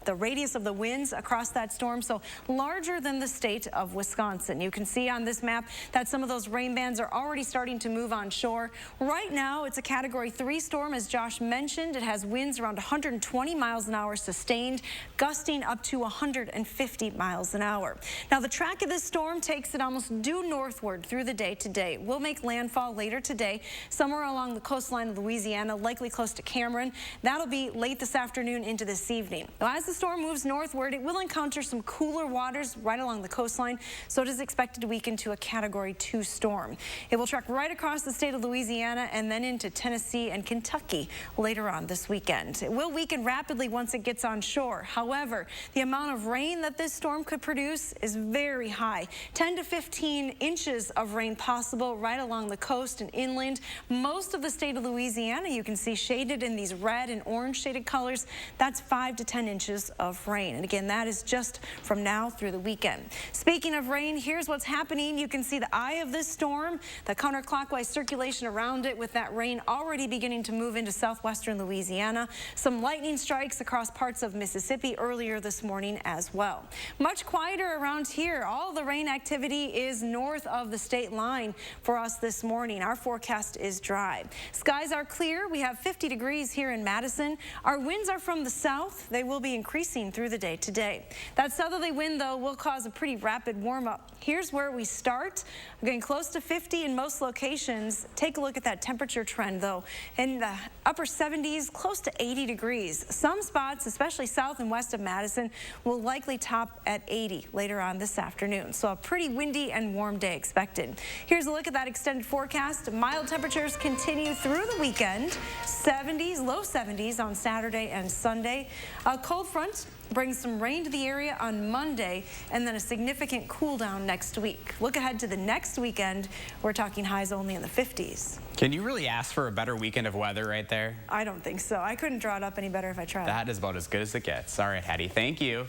radius of the winds across that storm, so larger than the state of Wisconsin. You can see on this map that some of those rain bands are already starting to move on shore. Right now, it's a Category 3 storm, as Josh mentioned. It has winds around 120 miles an hour sustained, gusting up to 150 miles an hour. Now, the track of this storm takes it almost due northward through the day today. Will make landfall later today, somewhere along the coastline of Louisiana, likely close to Cameron. That'll be late this afternoon into this evening. Now, as the storm moves northward, it will encounter some cooler waters right along the coastline, so it is expected to weaken to a Category 2 storm. It will track right across the state of Louisiana and then into Tennessee and Kentucky later on this weekend. It will weaken rapidly once it gets on shore. However, the amount of rain that this storm could produce is very high. 10 to 15 inches of rain possible right along the coast and inland. Most of the state of Louisiana, you can see shaded in these red and orange shaded colors. That's 5 to 10 inches of rain. And again, that is just from now through the weekend. Speaking of rain, here's what's happening. You can see the eye of this storm, the counterclockwise circulation around it, with that rain already beginning to move into southwestern Louisiana. Some lightning strikes across parts of Mississippi earlier this morning as well. Much quieter around here. All the rain activity is north of the state line for us this morning. Our forecast is dry. Skies are clear. We have 50 degrees here in Madison. Our winds are from the south. They will be increasing through the day today. That southerly wind, though, will cause a pretty rapid warm-up. Here's where we start. We're getting close to 50 in most locations. Take a look at that temperature trend, though. In the upper 70s, close to 80 degrees. Some spots, especially south and west of Madison, will likely top at 80 later on this afternoon. So a pretty windy and warm day expected. Here's a look at that extended forecast. Mild temperatures continue through the weekend. 70s, low 70s on Saturday and Sunday. A cold front brings some rain to the area on Monday, and then a significant cool down next week. Look ahead to the next weekend. We're talking highs only in the 50s. Can you really ask for a better weekend of weather right there? I don't think so. I couldn't draw it up any better if I tried. That is about as good as it gets. All right, Hattie, thank you.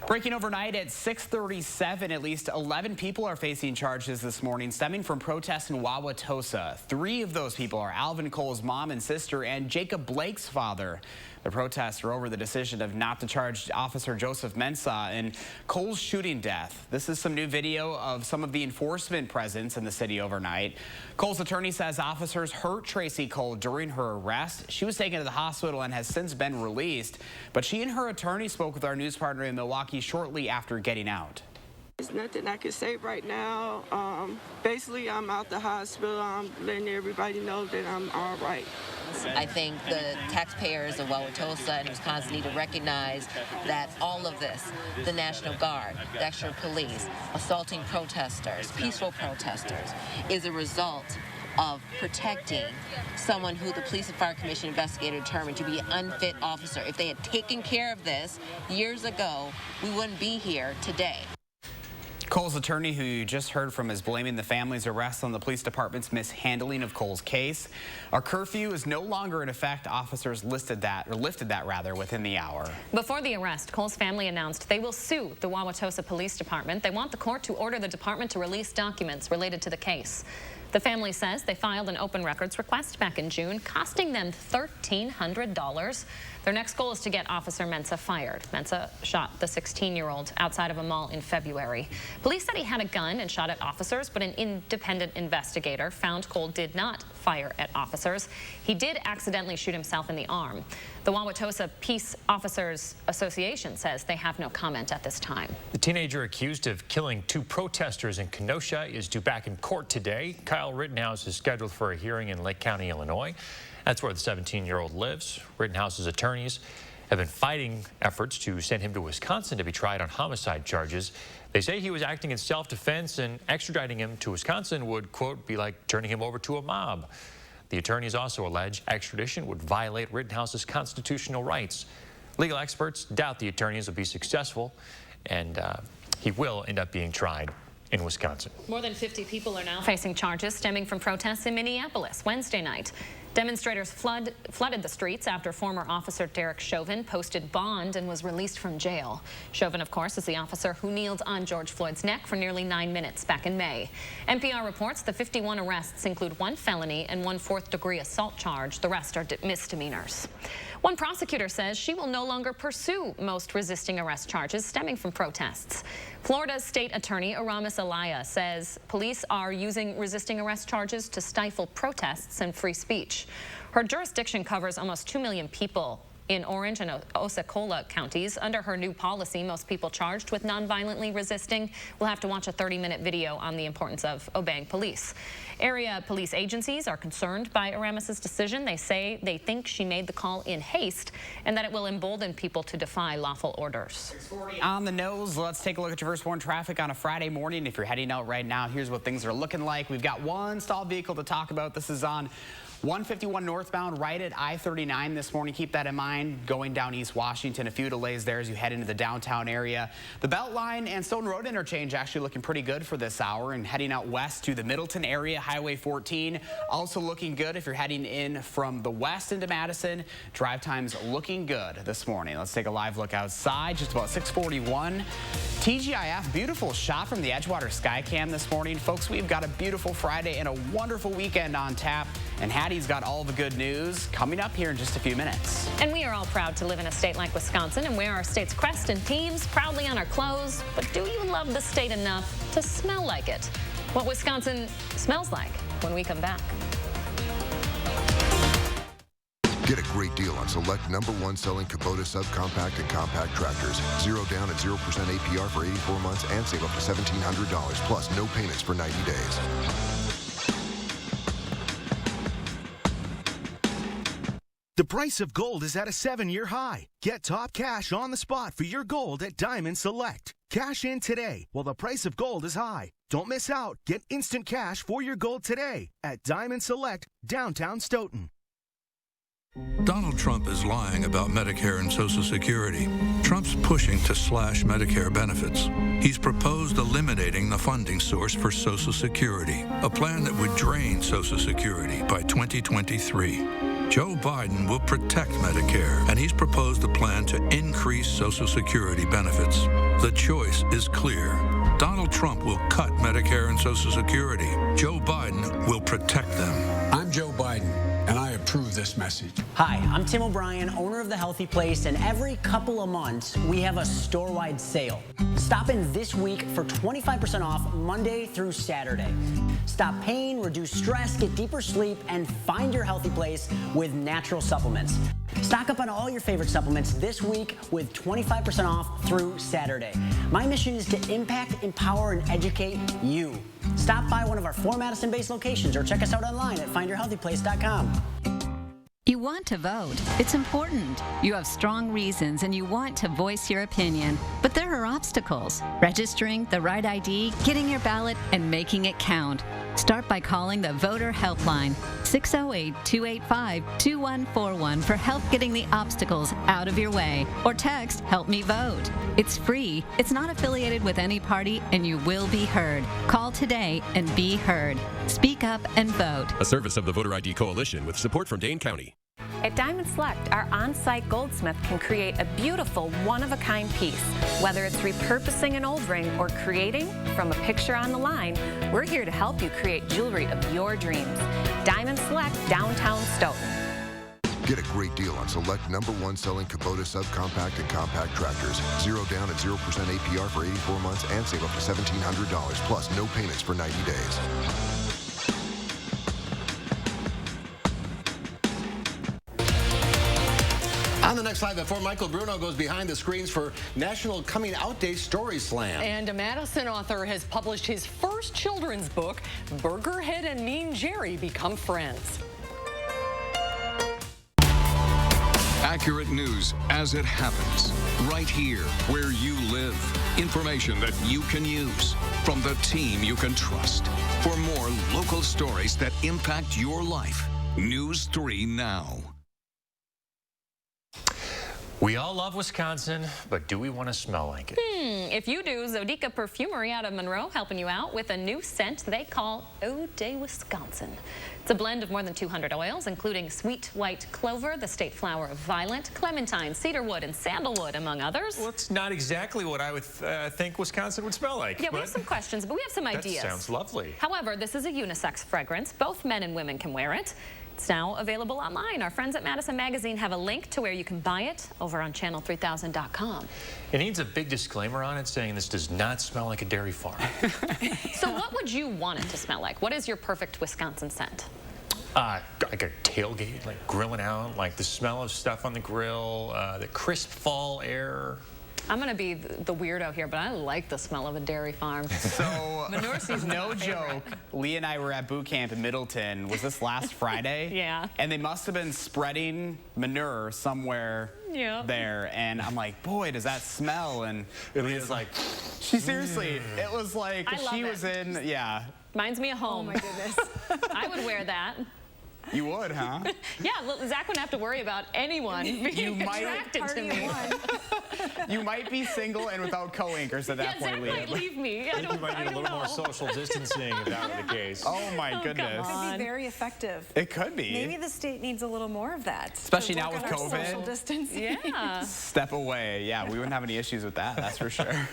Breaking overnight at 6:37, at least 11 people are facing charges this morning stemming from protests in Wauwatosa. 3 of those people are Alvin Cole's mom and sister and Jacob Blake's father. The protests are over the decision of not to charge Officer Joseph Mensah in Cole's shooting death. This is some new video of some of the enforcement presence in the city overnight. Cole's attorney says officers hurt Tracy Cole during her arrest. She was taken to the hospital and has since been released, but she and her attorney spoke with our news partner in Milwaukee shortly after getting out. There's nothing I can say right now. Basically, I'm out the hospital. I'm letting everybody know that I'm all right. I think the taxpayers of Wauwatosa and Wisconsin need to recognize that all of this, the National Guard, the extra police, assaulting protesters, peaceful protesters, is a result of protecting someone who the Police and Fire Commission investigator determined to be an unfit officer. If they had taken care of this years ago, we wouldn't be here today. Cole's attorney, who you just heard from, is blaming the family's arrest on the police department's mishandling of Cole's case. A curfew is no longer in effect. Officers lifted that within the hour. Before the arrest, Cole's family announced they will sue the Wauwatosa Police Department. They want the court to order the department to release documents related to the case. The family says they filed an open records request back in June, costing them $1,300. Their next goal is to get Officer Mensah fired. Mensah shot the 16-year-old outside of a mall in February. Police said he had a gun and shot at officers, but an independent investigator found Cole did not fire at officers. He did accidentally shoot himself in the arm. The Wauwatosa Peace Officers Association says they have no comment at this time. The teenager accused of killing 2 protesters in Kenosha is due back in court today. Kyle Rittenhouse is scheduled for a hearing in Lake County, Illinois. That's where the 17-year-old lives. Rittenhouse's attorneys have been fighting efforts to send him to Wisconsin to be tried on homicide charges. They say he was acting in self-defense, and extraditing him to Wisconsin would, quote, be like turning him over to a mob. The attorneys also allege extradition would violate Rittenhouse's constitutional rights. Legal experts doubt the attorneys will be successful, and he will end up being tried in Wisconsin. More than 50 people are now facing charges stemming from protests in Minneapolis Wednesday night. Demonstrators flooded the streets after former officer Derek Chauvin posted bond and was released from jail. Chauvin, of course, is the officer who kneeled on George Floyd's neck for nearly 9 minutes back in May. NPR reports the 51 arrests include 1 felony and 1 fourth-degree assault charge. The rest are misdemeanors. One prosecutor says she will no longer pursue most resisting arrest charges stemming from protests. Florida's state attorney Aramis Alaya says police are using resisting arrest charges to stifle protests and free speech. Her jurisdiction covers almost 2 million people in Orange and Osceola counties. Under her new policy, most people charged with nonviolently resisting will have to watch a 30-minute video on the importance of obeying police. Area police agencies are concerned by Aramis's decision. They say they think she made the call in haste and that it will embolden people to defy lawful orders. On the nose, let's take a look at your first warn traffic on a Friday morning. If you're heading out right now, here's what things are looking like. We've got 1 stalled vehicle to talk about. This is on 151 northbound right at I-39 this morning. Keep that in mind. Going down East Washington, a few delays there as you head into the downtown area. The Beltline and Stone Road interchange actually looking pretty good for this hour, and heading out west to the Middleton area, Highway 14 also looking good if you're heading in from the west into Madison. Drive times looking good this morning. Let's take a live look outside. Just about 6:41. TGIF, beautiful shot from the Edgewater Skycam this morning. Folks, we've got a beautiful Friday and a wonderful weekend on tap. And Hattie's got all the good news coming up here in just a few minutes. And we are all proud to live in a state like Wisconsin and wear our state's crest and teams proudly on our clothes. But do you love the state enough to smell like it? What Wisconsin smells like when we come back. Get a great deal on select #1 selling Kubota subcompact and compact tractors. 0 down and 0% APR for 84 months and save up to $1,700 plus no payments for 90 days. The price of gold is at a 7-year high. Get top cash on the spot for your gold at Diamond Select. Cash in today while the price of gold is high. Don't miss out. Get instant cash for your gold today at Diamond Select, downtown Stoughton. Donald Trump is lying about Medicare and Social Security. Trump's pushing to slash Medicare benefits. He's proposed eliminating the funding source for Social Security, a plan that would drain Social Security by 2023. Joe Biden will protect Medicare, and he's proposed a plan to increase Social Security benefits. The choice is clear. Donald Trump will cut Medicare and Social Security. Joe Biden will protect them. I'm Joe Biden, and I approve this message. Hi, I'm Tim O'Brien, owner of The Healthy Place, and every couple of months, we have a store-wide sale. Stop in this week for 25% off Monday through Saturday. Stop pain, reduce stress, get deeper sleep, and find your healthy place with natural supplements. Stock up on all your favorite supplements this week with 25% off through Saturday. My mission is to impact, empower, and educate you. Stop by one of our 4 Madison-based locations or check us out online at findyourhealthyplace.com. You want to vote. It's important. You have strong reasons and you want to voice your opinion. But there are obstacles. Registering, the right ID, getting your ballot, and making it count. Start by calling the Voter Helpline, 608-285-2141 for help getting the obstacles out of your way. Or text Help Me Vote. It's free, it's not affiliated with any party, and you will be heard. Call today and be heard. Speak up and vote. A service of the Voter ID Coalition with support from Dane County. At Diamond Select, our on-site goldsmith can create a beautiful, one-of-a-kind piece. Whether it's repurposing an old ring or creating from a picture on the line, we're here to help you create jewelry of your dreams. Diamond Select, downtown Stoughton. Get a great deal on select #1 selling Kubota subcompact and compact tractors. 0 down and 0% APR for 84 months and save up to $1,700 plus no payments for 90 days. On the next slide, before Michael Bruno goes behind the screens for National Coming Out Day Story Slam. And a Madison author has published his first children's book, Burgerhead and Mean Jerry Become Friends. Accurate news as it happens, right here where you live. Information that you can use from the team you can trust. For more local stories that impact your life, News 3 Now. We all love Wisconsin, but do we want to smell like it? If you do, Zodica Perfumery out of Monroe helping you out with a new scent they call Eau de Wisconsin. It's a blend of more than 200 oils, including sweet white clover, the state flower of violet, clementine, cedarwood, and sandalwood, among others. Well, it's not exactly what I would think Wisconsin would smell like. Yeah, we have some questions, but we have some ideas. That sounds lovely. However, this is a unisex fragrance. Both men and women can wear it. It's now available online. Our friends at Madison Magazine have a link to where you can buy it over on channel3000.com. It needs a big disclaimer on it saying this does not smell like a dairy farm. So what would you want it to smell like? What is your perfect Wisconsin scent? Like a tailgate, like grilling out, like the smell of stuff on the grill, the crisp fall air. I'm going to be the weirdo here, but I like the smell of a dairy farm. So, manure season's no joke, Lee and I were at boot camp in Middleton. Was this last Friday? Yeah. And they must have been spreading manure somewhere there. And I'm like, boy, does that smell? And Leah's like, she seriously, it was like she was in, Reminds me of home. Oh my goodness. I would wear that. You would, huh? Yeah, Zach wouldn't have to worry about anyone being attracted to me. You might be single and without co-anchors at that point, Leah. Zach might leave me. I think we might need a little more social distancing if that were the case. Oh my goodness. It could be very effective. It could be. Maybe the state needs a little more of that. Especially now with COVID. Social distancing. Yeah. Step away. Yeah, we wouldn't have any issues with that, that's for sure.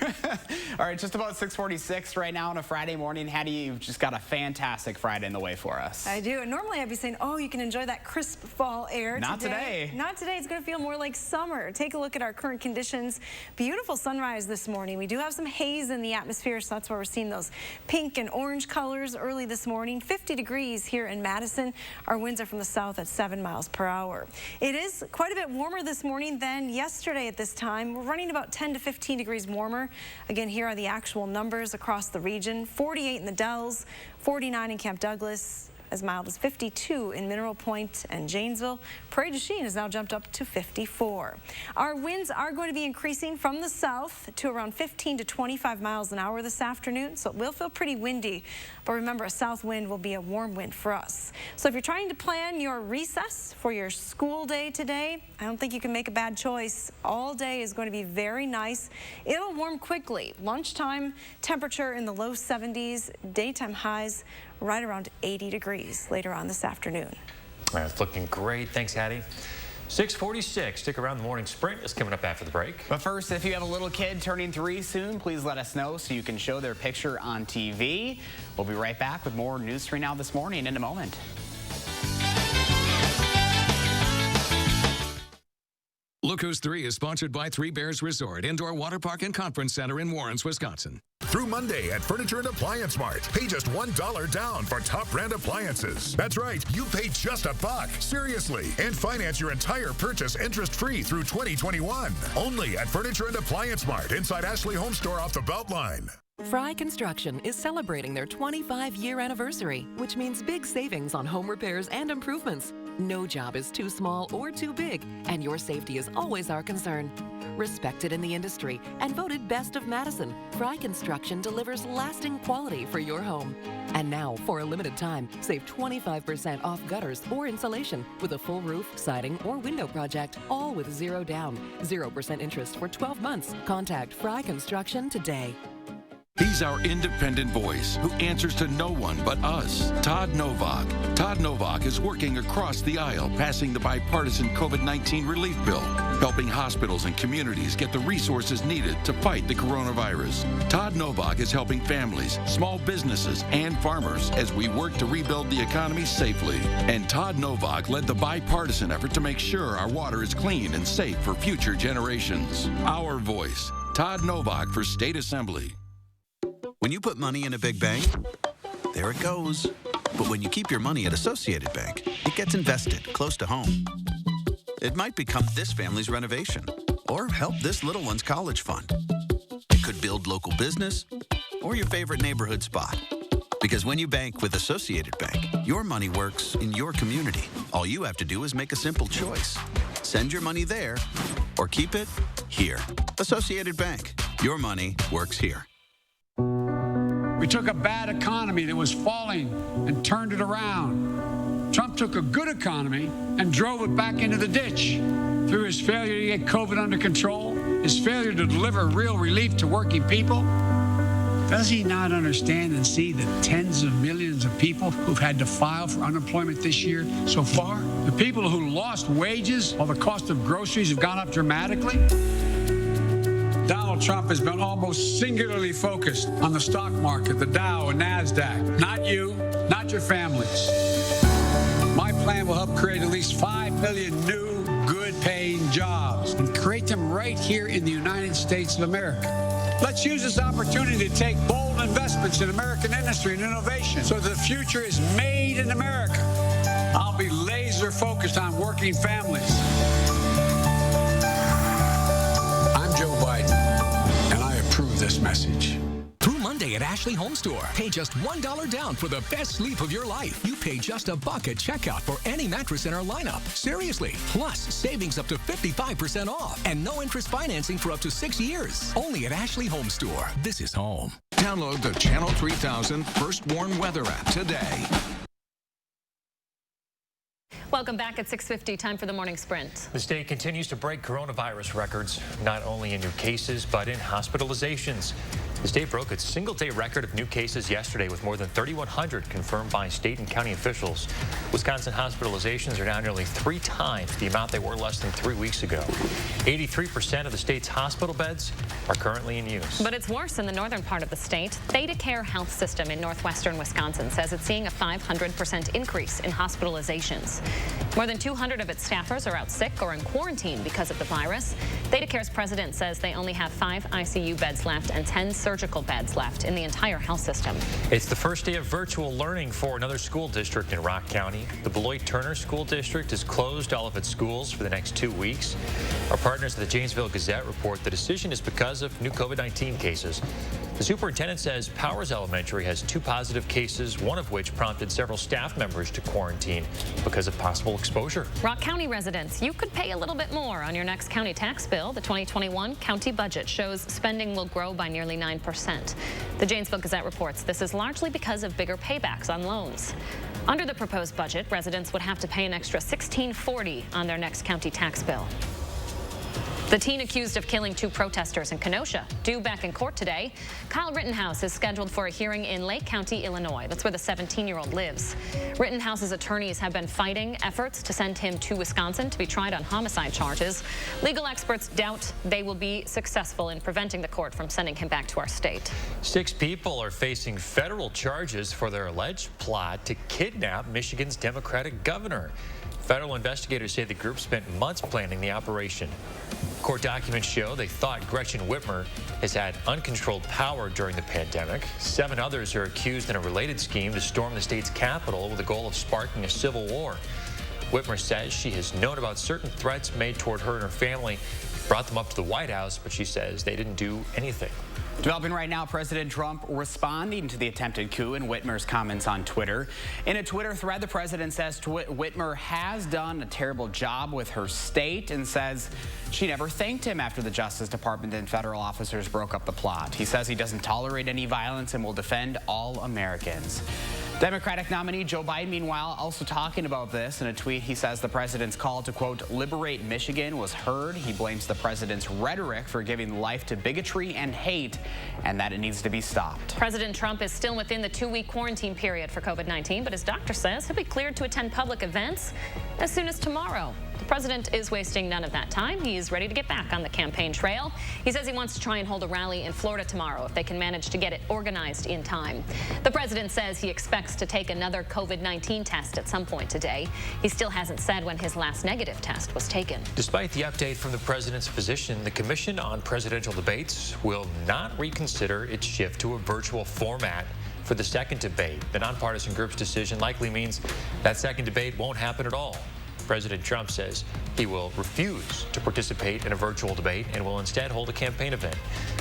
All right, just about 6:46 right now on a Friday morning. Hattie, you've just got a fantastic Friday in the way for us. I do. And normally I'd be saying, oh, you can enjoy that crisp fall air. Not today. Not today. It's going to feel more like summer. Take a look at our current conditions. Beautiful sunrise this morning. We do have some haze in the atmosphere, so that's why we're seeing those pink and orange colors early this morning. 50 degrees here in Madison. Our winds are from the south at 7 miles per hour. It is quite a bit warmer this morning than yesterday at this time. We're running about 10 to 15 degrees warmer. Again, here are the actual numbers across the region. 48 in the Dells, 49 in Camp Douglas, as mild as 52 in Mineral Point and Janesville. Prairie du Chien has now jumped up to 54. Our winds are going to be increasing from the south to around 15 to 25 miles an hour this afternoon, so it will feel pretty windy. But remember, a south wind will be a warm wind for us. So if you're trying to plan your recess for your school day today, I don't think you can make a bad choice. All day is going to be very nice. It'll warm quickly. Lunchtime temperature in the low 70s, daytime highs right around 80 degrees later on this afternoon. It's looking great. Thanks, Hattie. 6:46. Stick around. The morning sprint is coming up after the break. But first, if you have a little kid turning 3 soon, please let us know so you can show their picture on TV. We'll be right back with more News 3 Now this morning in a moment. Look Who's 3 is sponsored by Three Bears Resort, Indoor Water Park and Conference Center in Warrens, Wisconsin. Through Monday at Furniture and Appliance Mart. Pay just $1 down for top brand appliances. That's right, you pay just $1. Seriously. And finance your entire purchase interest-free through 2021. Only at Furniture and Appliance Mart inside Ashley Home Store off the Beltline. Fry Construction is celebrating their 25-year anniversary, which means big savings on home repairs and improvements. No job is too small or too big, and your safety is always our concern. Respected in the industry and voted Best of Madison, Fry Construction delivers lasting quality for your home. And now, for a limited time, save 25% off gutters or insulation with a full roof, siding, or window project, all with 0 down, 0% interest for 12 months. Contact Fry Construction today. He's our independent voice who answers to no one but us, Todd Novak. Todd Novak is working across the aisle, passing the bipartisan COVID-19 relief bill. helping hospitals and communities get the resources needed to fight the coronavirus. Todd Novak is helping families, small businesses, and farmers as we work to rebuild the economy safely. And Todd Novak led the bipartisan effort to make sure our water is clean and safe for future generations. Our voice, Todd Novak for State Assembly. When you put money in a big bank, there it goes. But when you keep your money at Associated Bank, it gets invested close to home. It might become this family's renovation or help this little one's college fund. It could build local business or your favorite neighborhood spot. Because when you bank with Associated Bank, your money works in your community. All you have to do is make a simple choice. Send your money there or keep it here. Associated Bank. Your money works here. We took a bad economy that was falling and turned it around. Trump took a good economy and drove it back into the ditch. Through his failure to get COVID under control, his failure to deliver real relief to working people, does he not understand and see the tens of millions of people who've had to file for unemployment this year so far? The people who lost wages while the cost of groceries have gone up dramatically? Donald Trump has been almost singularly focused on the stock market, the Dow and NASDAQ. Not you, not your families. My plan will help create at least 5 million new, good-paying jobs and create them right here in the United States of America. Let's use this opportunity to take bold investments in American industry and innovation so that the future is made in America. I'll be laser focused on working families. I'm Joe Biden, and I approve this message. Through Monday at Ashley Home Store, pay just $1 down for the best sleep of your life. You pay just $1 at checkout for any mattress in our lineup. Seriously. Plus, savings up to 55% off and no interest financing for up to 6 years. Only at Ashley Home Store. This is home. Download the Channel 3000 First Warn Weather app today. Welcome back at 6:50. Time for the morning sprint. The state continues to break coronavirus records, not only in new cases, but in hospitalizations. The state broke its single-day record of new cases yesterday with more than 3,100 confirmed by state and county officials. Wisconsin hospitalizations are now nearly 3 times the amount they were less than 3 weeks ago. 83% of the state's hospital beds are currently in use. But it's worse in the northern part of the state. Decor Health System in northwestern Wisconsin says it's seeing a 500% increase in hospitalizations. More than 200 of its staffers are out sick or in quarantine because of the virus. Decor's president says they only have 5 ICU beds left and 10 surgical beds left in the entire health system. It's the first day of virtual learning for another school district in Rock County. The Beloit Turner School District has closed all of its schools for the next 2 weeks. Our partners at the Janesville Gazette report the decision is because of new COVID-19 cases. The superintendent says Powers Elementary has 2 positive cases, one of which prompted several staff members to quarantine because of possible exposure. Rock County residents, you could pay a little bit more on your next county tax bill. The 2021 county budget shows spending will grow by nearly 9%. The Janesville Gazette reports this is largely because of bigger paybacks on loans. Under the proposed budget, residents would have to pay an extra $1,640 on their next county tax bill. The teen accused of killing 2 protesters in Kenosha due back in court today. Kyle Rittenhouse is scheduled for a hearing in Lake County, Illinois. That's where the 17-year-old lives. Rittenhouse's attorneys have been fighting efforts to send him to Wisconsin to be tried on homicide charges. Legal experts doubt they will be successful in preventing the court from sending him back to our state. 6 people are facing federal charges for their alleged plot to kidnap Michigan's Democratic governor. Federal investigators say the group spent months planning the operation. Court documents show they thought Gretchen Whitmer has had uncontrolled power during the pandemic. 7 others are accused in a related scheme to storm the state's capital with the goal of sparking a civil war. Whitmer says she has known about certain threats made toward her and her family, brought them up to the White House, but she says they didn't do anything. Developing right now, President Trump responding to the attempted coup and Whitmer's comments on Twitter. In a Twitter thread, the president says Whitmer has done a terrible job with her state and says she never thanked him after the Justice Department and federal officers broke up the plot. He says he doesn't tolerate any violence and will defend all Americans. Democratic nominee Joe Biden, meanwhile, also talking about this. In a tweet, he says the president's call to, quote, liberate Michigan was heard. He blames the president's rhetoric for giving life to bigotry and hate, and that it needs to be stopped. President Trump is still within the 2-week quarantine period for COVID-19, but his doctor says he'll be cleared to attend public events as soon as tomorrow. The president is wasting none of that time. He's ready to get back on the campaign trail. He says he wants to try and hold a rally in Florida tomorrow if they can manage to get it organized in time. The president says he expects to take another COVID-19 test at some point today. He still hasn't said when his last negative test was taken. Despite the update from the president's position, the Commission on Presidential Debates will not reconsider its shift to a virtual format for the second debate. The nonpartisan group's decision likely means that second debate won't happen at all. President Trump says he will refuse to participate in a virtual debate and will instead hold a campaign event.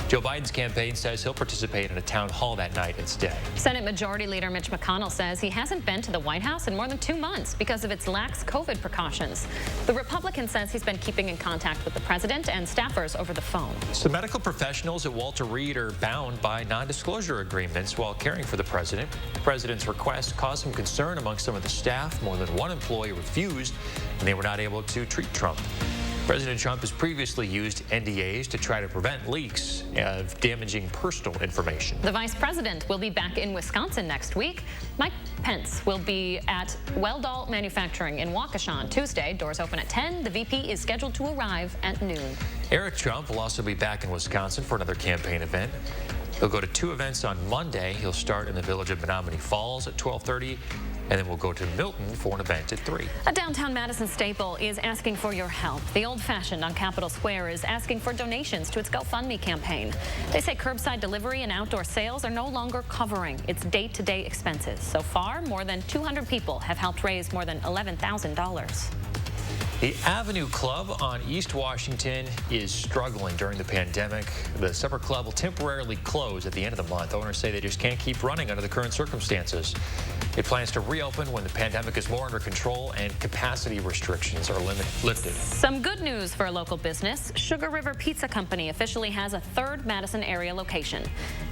Joe Biden's campaign says he'll participate in a town hall that night instead. Senate Majority Leader Mitch McConnell says he hasn't been to the White House in more than 2 months because of its lax COVID precautions. The Republican says he's been keeping in contact with the president and staffers over the phone. Some medical professionals at Walter Reed are bound by non-disclosure agreements while caring for the president. The president's request caused some concern among some of the staff. More than one employee refused, and they were not able to treat Trump. President Trump has previously used NDAs to try to prevent leaks of damaging personal information. The vice president will be back in Wisconsin next week. Mike Pence will be at Weldall Manufacturing in Waukesha on Tuesday. Doors open at 10. The VP is scheduled to arrive at noon. Eric Trump will also be back in Wisconsin for another campaign event. He'll go to 2 events on Monday. He'll start in the village of Menominee Falls at 12:30. And then we'll go to Milton for an event at 3. A downtown Madison staple is asking for your help. The Old Fashioned on Capitol Square is asking for donations to its GoFundMe campaign. They say curbside delivery and outdoor sales are no longer covering its day-to-day expenses. So far, more than 200 people have helped raise more than $11,000. The Avenue Club on East Washington is struggling during the pandemic. The supper club will temporarily close at the end of the month. Owners say they just can't keep running under the current circumstances. It plans to reopen when the pandemic is more under control and capacity restrictions are lifted. Some good news for a local business. Sugar River Pizza Company officially has a 3rd Madison area location.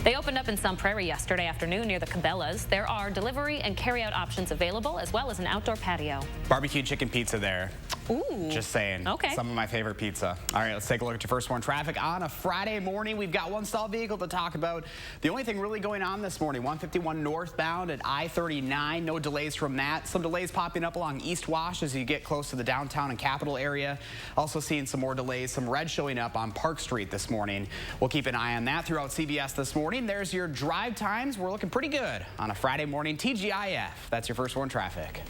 They opened up in Sun Prairie yesterday afternoon near the Cabela's. There are delivery and carryout options available, as well as an outdoor patio. Barbecue chicken pizza there. Ooh. Just saying. Okay. Some of my favorite pizza. All right, let's take a look at your first one. Traffic on a Friday morning. We've got one stalled vehicle to talk about. The only thing really going on this morning, 151 northbound at I-39. No delays from that. Some delays popping up along East Wash as you get close to the downtown and Capitol area. Also seeing some more delays. Some red showing up on Park Street this morning. We'll keep an eye on that throughout CBS this morning. There's your drive times. We're looking pretty good on a Friday morning. TGIF. That's your first one traffic.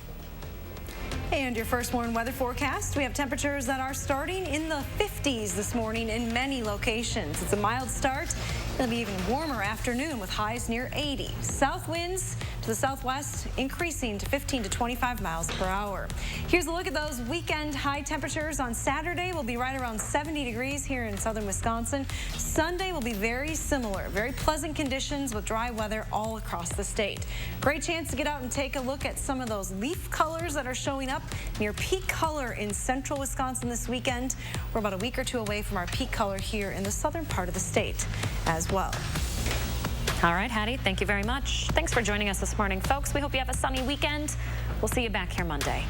And your first warn weather forecast. We have temperatures that are starting in the 50s this morning in many locations. It's a mild start. It'll be even warmer afternoon with highs near 80. South winds to the southwest increasing to 15 to 25 miles per hour. Here's a look at those weekend high temperatures. On Saturday, we'll be right around 70 degrees here in southern Wisconsin. Sunday will be very similar. Very pleasant conditions with dry weather all across the state. Great chance to get out and take a look at some of those leaf colors that are showing up near peak color in central Wisconsin this weekend. We're about a week or 2 away from our peak color here in the southern part of the state as well. All right, Hattie, thank you very much. Thanks for joining us this morning, folks. We hope you have a sunny weekend. We'll see you back here Monday.